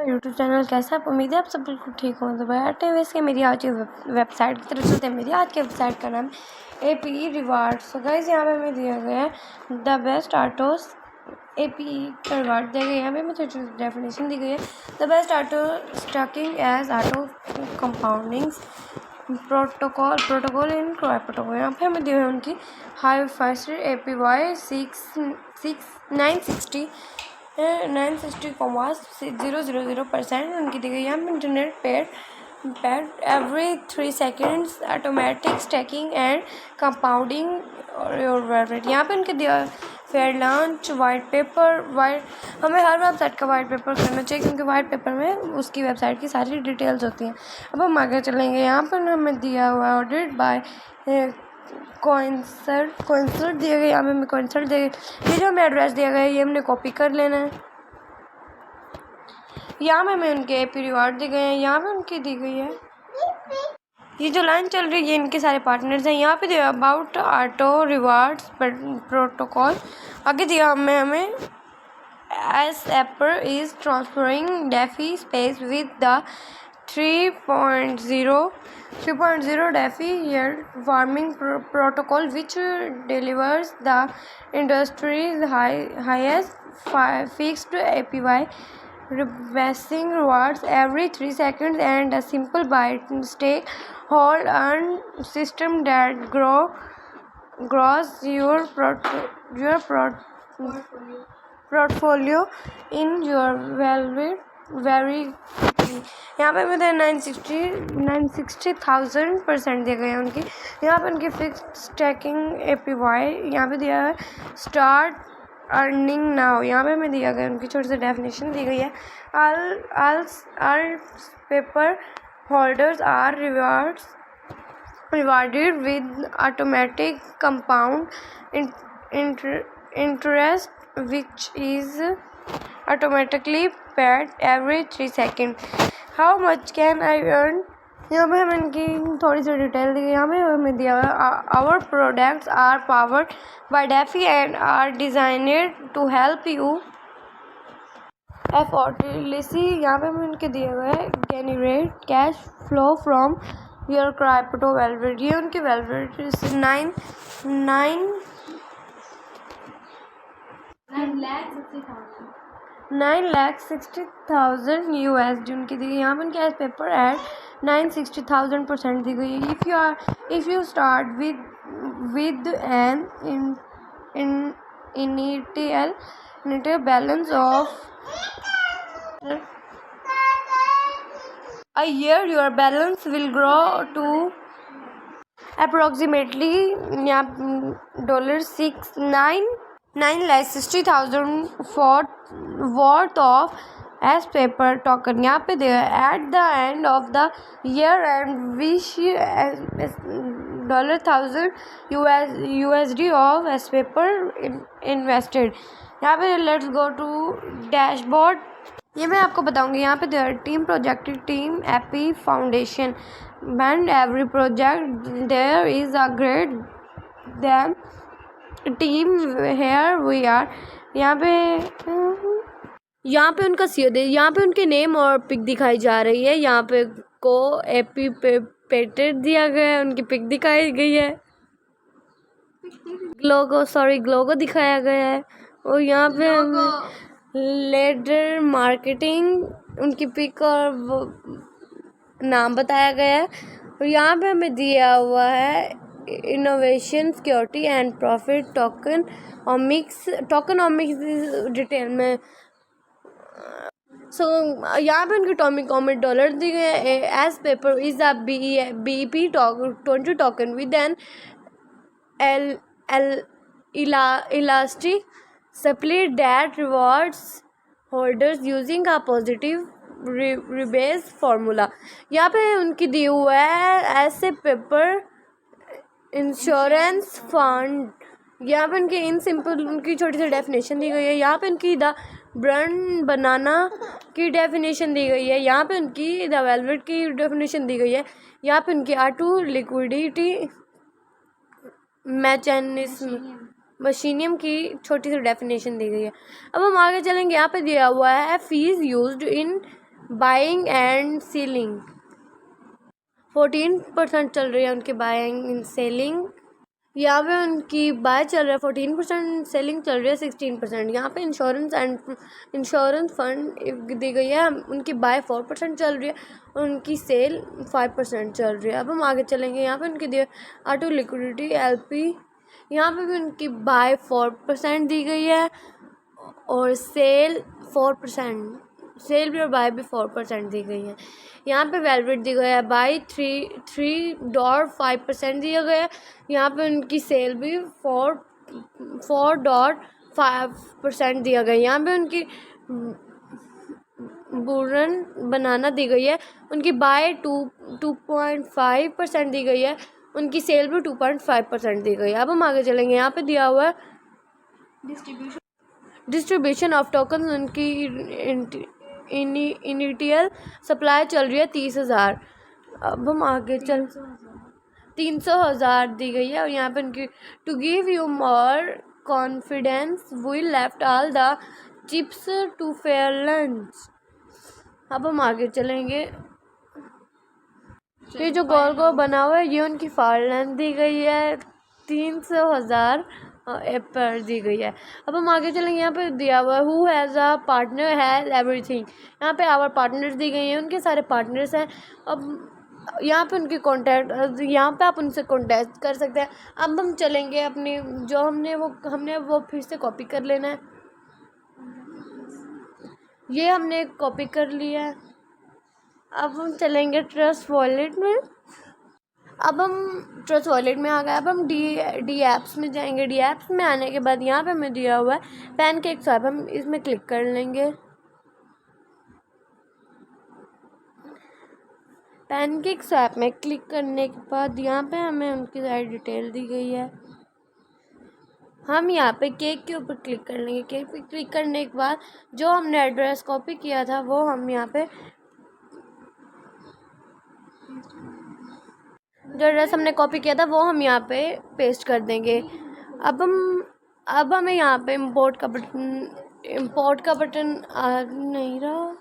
YouTube channel कैसा है। उम्मीद है आप सब बिल्कुल ठीक हो। तो बैठे हुए इसके मेरी आज वेबसाइट की तरफ चलते हैं। मेरी आज की वेबसाइट का नाम APE रिवार्ड्स। सो गाइस यहाँ पे हमें दिया गया है द बेस्ट आर्टोस APE का रिवार्ड दिया गया है। यहाँ पे मुझे डेफिनेशन दी गई है द बेस्ट आर्टो स्टकिंग as auto compounding protocol in protocol. यहाँ पे हमें दिया है उनकी हाई फास्ट APY 960,000% उनकी दी गई है। Internet paid every 3 seconds automatic stacking and compounding और वेलवेट। यहाँ पे उनके दिया फेयर लॉन्च वाइट पेपर। हमें हर वेबसाइट का वाइट पेपर करना चाहिए क्योंकि वाइट पेपर में उसकी वेबसाइट की सारी डिटेल्स होती हैं। अब हम आगे चलेंगे। यहाँ पर हमें दिया हुआ ऑडिट बाय कोइंसर्ट दिया गया। यहाँ पे हमें कोइंसर्ट दिया गया। ये जो हमें एड्रेस दिया गया है ये हमने कॉपी कर लेना है। यहाँ पे हमें उनके AP रिवार्ड दिए गए हैं। यहाँ पे उनकी दी गई है ये जो लाइन चल रही है इनके सारे पार्टनर्स हैं। यहाँ पे दिया अबाउट ऑटो रिवार्ड्स प्रोटोकॉल। आगे दिया हमें as Apple is transferring DeFi space with the 3.0 DeFi year farming protocol, which delivers the industry's highest fixed APY, rebasing rewards every 3 seconds, and a simple buy, stake, hold, earn system that grows your portfolio in your very quickly। यहाँ पे मुझे 960,000% दिए गए हैं उनकी। यहाँ पे उनकी फिक्स्ड स्टैकिंग APY यहाँ पे दिया है स्टार्ट अर्निंग नाउ। यहाँ पे हमें दिया गया उनकी छोटी सी डेफिनेशन दी गई है all paper holders are rewarded with automatic compound interest which is automatically paid every 3 seconds. How much can I earn? यहाँ पे हमें इनकी थोड़ी सी डिटेल दी गई। यहाँ पे हमें दिया हुआ our products are powered by DeFi and are designed to help you effortlessly। यहाँ पे हमें इनके दिए हुए है generate cash flow from your crypto wallet। ये उनकी wallet 9,60,000 USD उनकी दी गई। यहाँ पर उनके पेपर एट 960,000% दी गई है। if you start with an initial balance of a year, your balance will grow to approximately $960,000 worth of as paper token। यहाँ पे दे at the end of the year and wish $1,000 USD of as paper invested। यहाँ पे let's go to dashboard। ये मैं आपको बताऊंगी। यहाँ पे team project team AP foundation and every project there is a great them team here we are। यहाँ पे उनका CEO दे। यहाँ पे उनके नेम और पिक दिखाई जा रही है। यहाँ पे को एपी पेटेड दिया गया है। उनकी पिक दिखाई गई है। ग्लोगो दिखाया गया है। और यहाँ पे लेडर मार्केटिंग उनकी पिक और नाम बताया गया है। और यहाँ पे हमें दिया हुआ है innovation security and profit tokenomics detail में। यहाँ पे उनकी टोकनॉमिक डॉलर दी गए हैं। As paper is a BEP 20 token with an elastic split that rewards holders using a positive rebase formula। यहाँ पे उनकी दी हुआ है ऐसे पेपर इंश्योरेंस फंड। यहाँ पे उनकी इन सिंपल उनकी छोटी सी डेफिनेशन दी गई है। यहाँ पे उनकी द ब्रांड बनाना की डेफिनेशन दी गई है। यहाँ पे उनकी द वेलवेट की डेफिनेशन दी गई है। यहाँ पे उनकी R2 लिक्विडिटी मशीनियम की छोटी सी डेफिनेशन दी गई है। अब हम आगे चलेंगे। यहाँ पे दिया हुआ है fees used in buying and selling 14% चल रही है उनकी बाइंग एंड सेलिंग। यहाँ पे उनकी बाय चल रहा है 14%, सेलिंग चल रही है 16%। यहाँ पे इंश्योरेंस फंड दी गई है, उनकी बाय 4% चल रही है, उनकी सेल 5% चल रही है। अब हम आगे चलेंगे। यहाँ पे उनकी दी ऑटो लिक्विडिटी LP, यहाँ पे भी उनकी बाय 4% दी गई है और सेल 4%, सेल भी और बाय भी 4% दी गई है। यहाँ पे वेलवेट दी गई है बाय 3.5% दिया गया है। यहाँ पे उनकी सेल भी 4.5% दिया गया है। यहाँ पे उनकी बुरन बनाना दी गई है, उनकी बाय 2.5% दी गई है, उनकी सेल भी 2.5% दी गई है। अब हम आगे चलेंगे। यहाँ पे दिया हुआ है डिस्ट्रीब्यूशन ऑफ टोकन, उनकी इनिशियल सप्लाई चल रही है 30,000। अब हम आगे 300,000 दी गई है। और यहाँ पे उनकी to give you more confidence we left all the chips to fair launch. अब हम आगे चलेंगे। ये जो गोल गोल बना हुआ है ये उनकी फार लेंथ दी गई है, 300,000 पर दी गई है। अब हम आगे चलेंगे। यहाँ पे दिया हुआ who has a partner has everything, यहाँ पे आवर पार्टनर्स दी गई हैं, उनके सारे पार्टनर्स हैं। अब यहाँ पे उनकी कॉन्टैक्ट, यहाँ पे आप उनसे कॉन्टैक्ट कर सकते हैं। अब हम चलेंगे अपनी जो हमने वो फिर से कॉपी कर लेना है। ये हमने कॉपी कर लिया है। अब हम चलेंगे ट्रस्ट वॉलेट में। अब हम ट्रस्ट वॉलेट में आ गए। अब हम डी एप्स में जाएंगे। डी एप्स में आने के बाद यहाँ पे हमें दिया हुआ है पैनकेक स्वैप, हम इसमें क्लिक कर लेंगे। पैनकेक स्वैप में क्लिक करने के बाद यहाँ पे हमें उनकी सारी डिटेल दी गई है। हम यहाँ पे केक के ऊपर क्लिक कर लेंगे। केक पे क्लिक करने के बाद जो हमने एड्रेस कॉपी किया था वो हम यहाँ पे, जो एड्रेस हमने कॉपी किया था वो हम यहाँ पे पेस्ट कर देंगे। अब हमें यहाँ पे इम्पोर्ट का बटन आ नहीं रहा,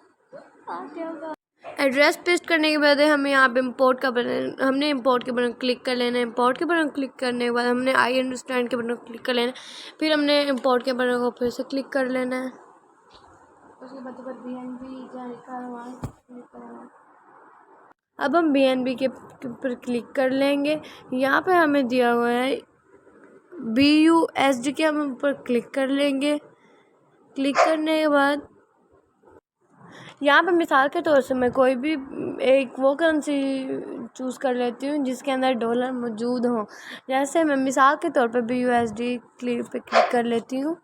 आ क्या होगा। एड्रेस पेस्ट करने के बाद हमें यहाँ पे इम्पोर्ट के बटन क्लिक कर लेना है। इम्पोर्ट के बटन क्लिक करने के बाद हमने आई अंडरस्टैंड के बटन क्लिक कर लेना है। फिर हमने इम्पोर्ट के बटन को फिर से क्लिक कर लेना है। उसके बाद अब हम BNB के ऊपर क्लिक कर लेंगे। यहाँ पे हमें दिया हुआ है BUSD के, हम ऊपर क्लिक कर लेंगे। क्लिक करने के बाद यहाँ पे मिसाल के तौर से मैं कोई भी एक वो करेंसी चूज़ कर लेती हूँ जिसके अंदर डॉलर मौजूद हो। जैसे मैं मिसाल के तौर पे BUSD पे क्लिक कर लेती हूँ।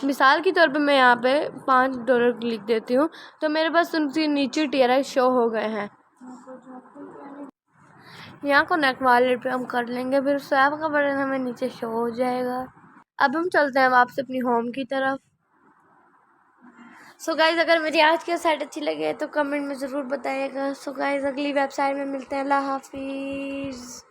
मिसाल के तौर पे मैं यहाँ पे $5 लिख देती हूँ तो मेरे पास उनके नीचे TRI शो हो गए हैं। यहाँ कनेक्ट वॉलेट पे हम कर लेंगे, फिर स्वैप का बटन हमें नीचे शो हो जाएगा। अब हम चलते हैं वापस अपनी होम की तरफ। सो गाइज़, अगर मेरी आज की साइट अच्छी लगे तो कमेंट में ज़रूर बताइएगा। सो गाइज़, अगली वेबसाइट में मिलते हैं। अल्लाह हाफिज़।